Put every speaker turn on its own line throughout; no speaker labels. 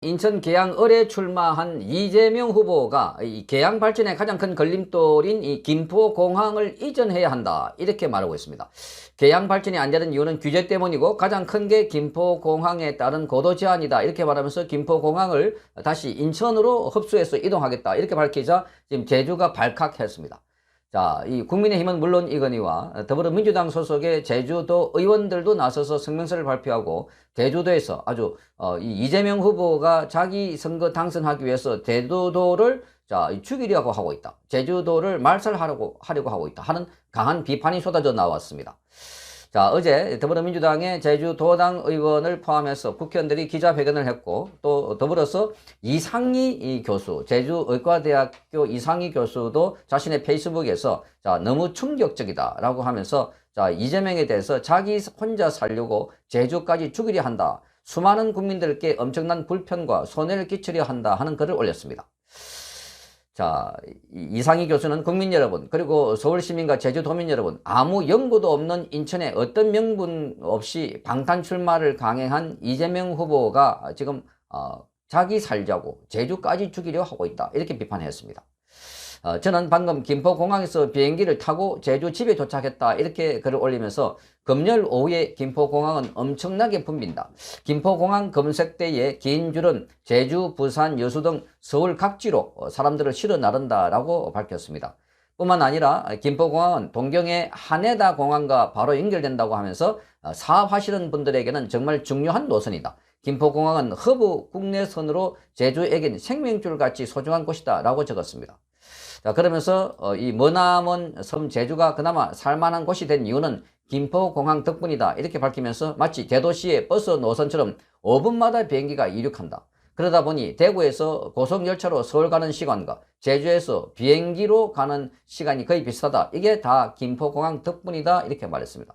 인천 계양을에 출마한 이재명 후보가 이 계양 발전의 가장 큰 걸림돌인 이 김포공항을 이전해야 한다, 이렇게 말하고 있습니다. 계양 발전이 안 되는 이유는 규제 때문이고 가장 큰 게 김포공항에 따른 고도 제한이다, 이렇게 말하면서 김포공항을 다시 인천으로 흡수해서 이동하겠다, 이렇게 밝히자 지금 제주가 발칵했습니다. 자, 이 국민의힘은 물론 이건희와 더불어민주당 소속의 제주도 의원들도 나서서 성명서를 발표하고 제주도에서 아주 이 이재명 후보가 자기 선거 당선하기 위해서 제주도를 죽이려고 하고 있다, 제주도를 말살하려고 하고 있다 하는 강한 비판이 쏟아져 나왔습니다. 자, 어제 더불어민주당의 제주도당 의원을 포함해서 국회의원들이 기자회견을 했고, 또 더불어서 이상희 교수, 제주의과대학교 이상희 교수도 자신의 페이스북에서 너무 충격적이다라고 하면서 이재명에 대해서 자기 혼자 살려고 제주까지 죽이려 한다, 수많은 국민들께 엄청난 불편과 손해를 끼치려 한다 하는 글을 올렸습니다. 자, 이상희 교수는 국민 여러분, 그리고 서울시민과 제주도민 여러분, 아무 연고도 없는 인천에 어떤 명분 없이 방탄 출마를 강행한 이재명 후보가 지금 자기 살자고 제주까지 죽이려 하고 있다, 이렇게 비판했습니다. 저는 방금 김포공항에서 비행기를 타고 제주 집에 도착했다, 이렇게 글을 올리면서 금요일 오후에 김포공항은 엄청나게 붐빈다, 김포공항 검색대에 긴 줄은 제주, 부산, 여수 등 서울 각지로 사람들을 실어 나른다 라고 밝혔습니다. 뿐만 아니라 김포공항은 동경의 하네다 공항과 바로 연결된다고 하면서 사업하시는 분들에게는 정말 중요한 노선이다, 김포공항은 허브 국내선으로 제주에겐 생명줄 같이 소중한 곳이다 라고 적었습니다. 자, 그러면서 이 머나먼 섬 제주가 그나마 살만한 곳이 된 이유는 김포공항 덕분이다, 이렇게 밝히면서 마치 대도시의 버스 노선처럼 5분마다 비행기가 이륙한다, 그러다 보니 대구에서 고속열차로 서울 가는 시간과 제주에서 비행기로 가는 시간이 거의 비슷하다, 이게 다 김포공항 덕분이다, 이렇게 말했습니다.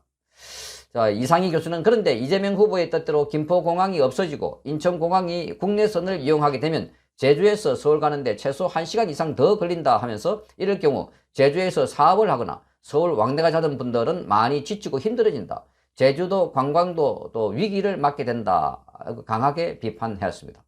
자, 이상희 교수는 그런데 이재명 후보의 뜻대로 김포공항이 없어지고 인천공항이 국내선을 이용하게 되면 제주에서 서울 가는데 최소 1시간 이상 더 걸린다 하면서, 이럴 경우 제주에서 사업을 하거나 서울 왕래가 자던 분들은 많이 지치고 힘들어진다, 제주도 관광도 또 위기를 맞게 된다, 강하게 비판했습니다.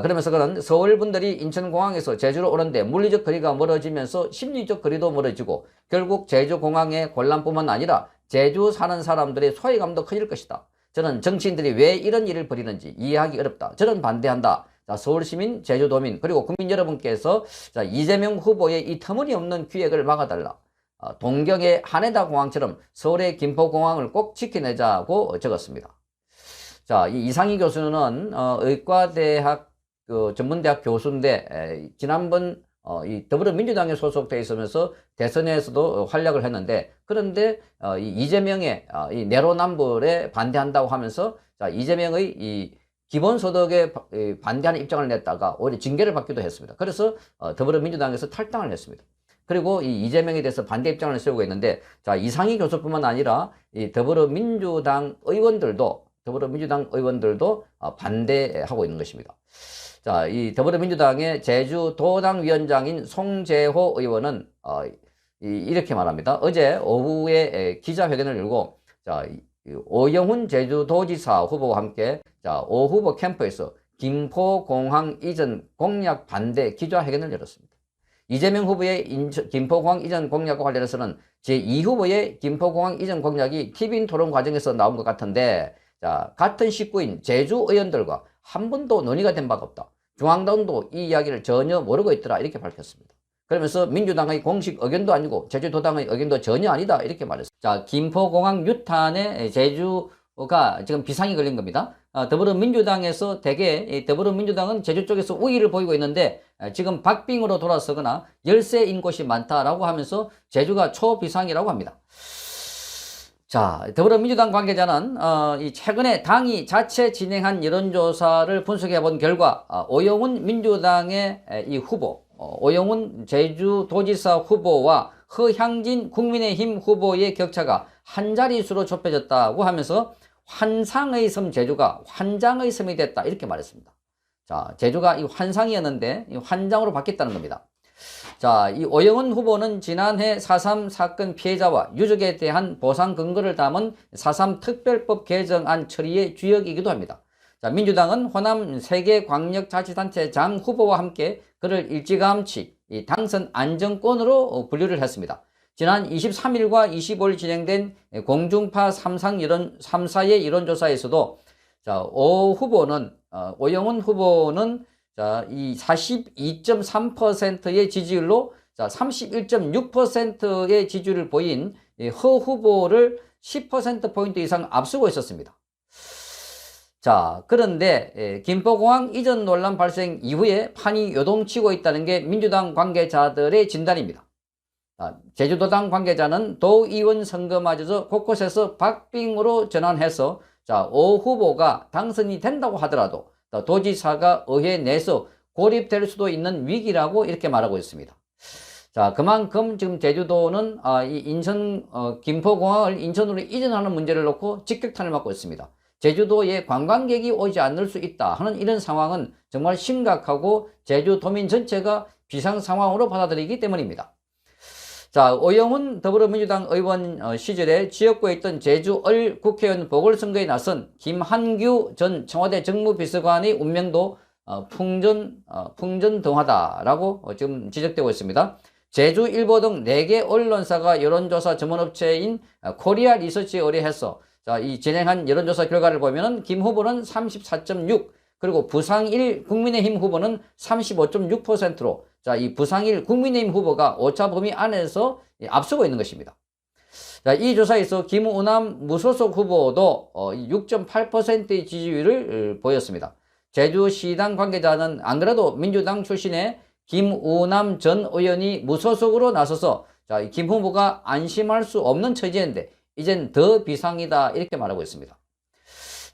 그러면서 그는 서울 분들이 인천공항에서 제주로 오는데 물리적 거리가 멀어지면서 심리적 거리도 멀어지고 결국 제주공항의 곤란뿐만 아니라 제주 사는 사람들의 소외감도 커질 것이다, 저는 정치인들이 왜 이런 일을 벌이는지 이해하기 어렵다, 저는 반대한다. 서울시민, 제주도민, 그리고 국민 여러분께서 이재명 후보의 이 터무니없는 기획을 막아달라, 동경의 하네다 공항처럼 서울의 김포공항을 꼭 지켜내자고 적었습니다. 자, 이 이상희 교수는 의과대학 전문대학 교수인데 지난번 이 더불어민주당에 소속돼 있으면서 대선에서도 활약을 했는데, 그런데 이재명의 이 내로남불에 반대한다고 하면서 이재명의 이 기본소득에 반대하는 입장을 냈다가 오히려 징계를 받기도 했습니다. 그래서 더불어민주당에서 탈당을 했습니다. 그리고 이 이재명에 대해서 반대 입장을 세우고 있는데, 자, 이상희 교수뿐만 아니라 이 더불어민주당 의원들도 반대하고 있는 것입니다. 자, 이 더불어민주당의 제주도당 위원장인 송재호 의원은 이렇게 말합니다. 어제 오후에 기자회견을 열고, 자, 오영훈 제주도지사 후보와 함께 오 후보 캠프에서 김포공항 이전 공약 반대 기자회견을 열었습니다. 이재명 후보의 김포공항 이전 공약과 관련해서는 제2 후보의 김포공항 이전 공약이 TV 토론 과정에서 나온 것 같은데, 자, 같은 식구인 제주 의원들과 한 번도 논의가 된 바가 없다, 중앙당도 이 이야기를 전혀 모르고 있더라, 이렇게 밝혔습니다. 그러면서 민주당의 공식 의견도 아니고 제주도당의 의견도 전혀 아니다, 이렇게 말했습니다. 자, 김포공항 유탄에 제주가 지금 비상이 걸린 겁니다. 더불어민주당에서 대개 더불어민주당은 제주 쪽에서 우위를 보이고 있는데 지금 박빙으로 돌아서거나 열세인 곳이 많다라고 하면서 제주가 초비상이라고 합니다. 자, 더불어민주당 관계자는 최근에 당이 자체 진행한 여론조사를 분석해 본 결과 오영훈 민주당의 이 후보, 오영훈 제주도지사 후보와 허향진 국민의힘 후보의 격차가 한 자릿수로 좁혀졌다고 하면서 환상의 섬 제주가 환장의 섬이 됐다, 이렇게 말했습니다. 자, 제주가 이 환상이었는데 이 환장으로 바뀌었다는 겁니다. 자, 이 오영훈 후보는 지난해 4.3 사건 피해자와 유족에 대한 보상 근거를 담은 4.3 특별법 개정안 처리의 주역이기도 합니다. 자, 민주당은 호남 세계광역자치단체장 후보와 함께 그를 일찌감치 이 당선 안정권으로 분류를 했습니다. 지난 23일과 25일 진행된 공중파 3사의 여론조사에서도 자, 오영훈 후보는 자, 이 42.3%의 지지율로 자, 31.6%의 지지율을 보인 허 후보를 10%포인트 이상 앞서고 있었습니다. 자, 그런데 김포공항 이전 논란 발생 이후에 판이 요동치고 있다는 게 민주당 관계자들의 진단입니다. 제주도당 관계자는 도의원 선거마저 곳곳에서 박빙으로 전환해서 자, 오 후보가 당선이 된다고 하더라도 도지사가 의회 내에서 고립될 수도 있는 위기라고 이렇게 말하고 있습니다. 자, 그만큼 지금 제주도는 이 김포공항을 인천으로 이전하는 문제를 놓고 직격탄을 맞고 있습니다. 제주도에 관광객이 오지 않을 수 있다 하는 이런 상황은 정말 심각하고 제주도민 전체가 비상 상황으로 받아들이기 때문입니다. 자, 오영훈 더불어민주당 의원 시절에 지역구에 있던 제주을 국회의원 보궐선거에 나선 김한규 전 청와대 정무비서관의 운명도 풍전등화다라고 지금 지적되고 있습니다. 제주일보 등 4개 언론사가 여론조사 전문업체인 코리아 리서치에 의뢰해서 자, 이 진행한 여론조사 결과를 보면은 김 후보는 34.6, 그리고 부상일 국민의힘 후보는 35.6%로 자, 이 부상일 국민의힘 후보가 오차 범위 안에서 앞서고 있는 것입니다. 자, 이 조사에서 김우남 무소속 후보도 6.8%의 지지율을 보였습니다. 제주시당 관계자는 안 그래도 민주당 출신의 김우남 전 의원이 무소속으로 나서서 자, 김 후보가 안심할 수 없는 처지인데 이젠 더 비상이다 이렇게 말하고 있습니다.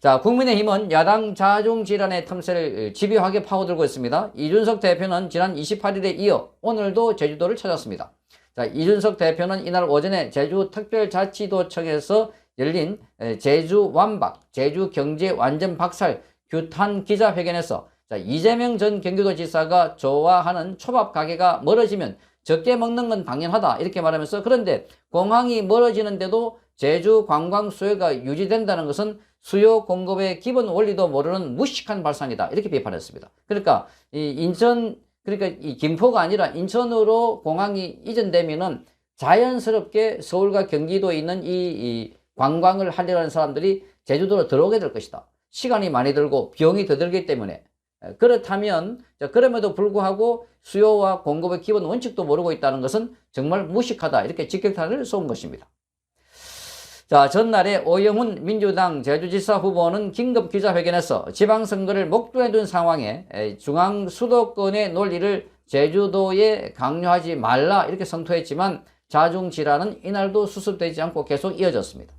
자, 국민의힘은 야당 자중질환의 틈새를 집요하게 파고들고 있습니다. 이준석 대표는 지난 28일에 이어 오늘도 제주도를 찾았습니다. 자, 이준석 대표는 이날 오전에 제주특별자치도청에서 열린 제주 완박, 제주 경제 완전 박살 규탄 기자회견에서 자, 이재명 전 경기도지사가 좋아하는 초밥 가게가 멀어지면 적게 먹는 건 당연하다 이렇게 말하면서 그런데 공항이 멀어지는데도 제주 관광 수요가 유지된다는 것은 수요 공급의 기본 원리도 모르는 무식한 발상이다 이렇게 비판했습니다. 그러니까 이 김포가 아니라 인천으로 공항이 이전되면은 자연스럽게 서울과 경기도에 있는 이 관광을 하려는 사람들이 제주도로 들어오게 될 것이다. 시간이 많이 들고 비용이 더 들기 때문에 그렇다면 그럼에도 불구하고 수요와 공급의 기본 원칙도 모르고 있다는 것은 정말 무식하다 이렇게 직격탄을 쏜 것입니다. 자, 전날에 오영훈 민주당 제주지사 후보는 긴급 기자회견에서 지방선거를 목도에 둔 상황에 중앙 수도권의 논리를 제주도에 강요하지 말라 이렇게 성토했지만 자중질환은 이날도 수습되지 않고 계속 이어졌습니다.